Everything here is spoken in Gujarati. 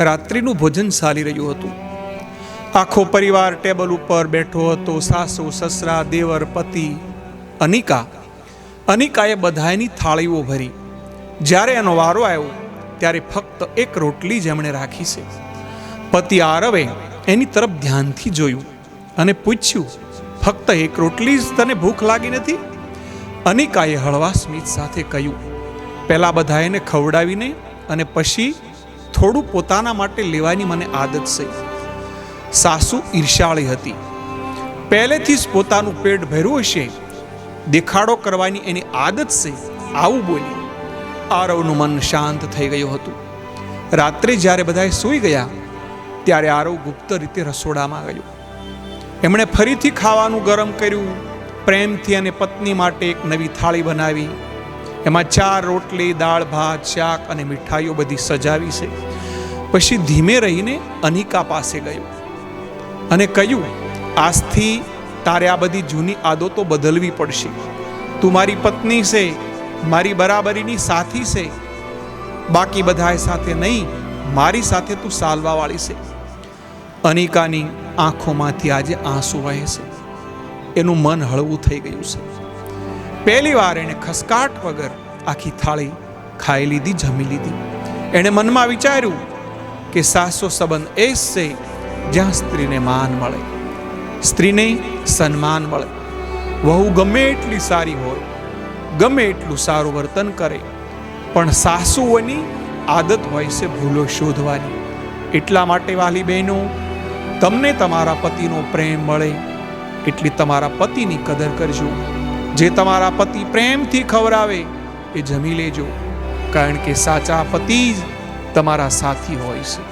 રાત્રિનું ભોજન ચાલી રહ્યું હતું. આખો પરિવાર ટેબલ ઉપર બેઠો હતો. સાસુ, સસરા, દેવર, પતિ, અનિકાએ બધાની થાળીઓ ભરી. જ્યારે એનો વારો આવ્યો ત્યારે ફક્ત એક રોટલી જ એમણે રાખી છે. પતિ આરવે એની તરફ ધ્યાનથી જોયું અને પૂછ્યું, ફક્ત એક રોટલી જ તને ભૂખ લાગી નથી? અનિકાએ હળવા સ્મિત સાથે કહ્યું, પહેલા બધા એને ખવડાવીને અને પછી થોડું પોતાના માટે લેવાની મને આદત છે. સાસુ ઈર્ષાળી હતી. પહેલેથી જ પોતાનું પેટ ભર્યું હશે, દેખાડો કરવાની એની આદત છે, આવું બોલી. આરવનું મન શાંત થઈ ગયું હતું. રાત્રે જ્યારે બધાએ સૂઈ ગયા ત્યારે આરવ ગુપ્ત રીતે રસોડામાં ગયો. એમણે ફરીથી ખાવાનું ગરમ કર્યું. પ્રેમથી અને પત્ની માટે એક નવી થાળી બનાવી. એમાં 4 રોટલી, દાળ, ભાત, શાક અને મીઠાઈઓ બધી સજાવી છે. પછી ધીમે રહીને અનિકા પાસે ગયો અને કહ્યું, આજથી તારે આ બધી જૂની આદતો બદલવી પડશે. તું મારી પત્ની છે, મારી બરાબરીની સાથી છે. બાકી બધા સાથે નહીં, મારી સાથે તું સાલવાવાળી છે. અનિકાની આંખોમાંથી આજે આંસુ વહે છે. એનું મન હળવું થઈ ગયું છે. પહેલી વાર એણે ખસકાટ વગર આખી થાળી ખાઈ લીધી, જમી લીધી. એણે મનમાં વિચાર્યું કે સાસો સંબંધ એ જ છે જ્યાં સ્ત્રીને માન મળે, સ્ત્રીને સન્માન મળે. વહુ ગમે એટલી સારી હોય, ગમે એટલું સારું વર્તન કરે, પણ સાસુઓની આદત હોય છે ભૂલો શોધવાની. એટલા માટે વાલી બહેનો, તમને તમારા પતિનો પ્રેમ મળે એટલી તમારા પતિની કદર કરજો. જે તમારા પતિ પ્રેમથી ખવડાવે એ જમી લેજો, કારણ કે સાચા પતિ જ તમારા સાથી હોય છે.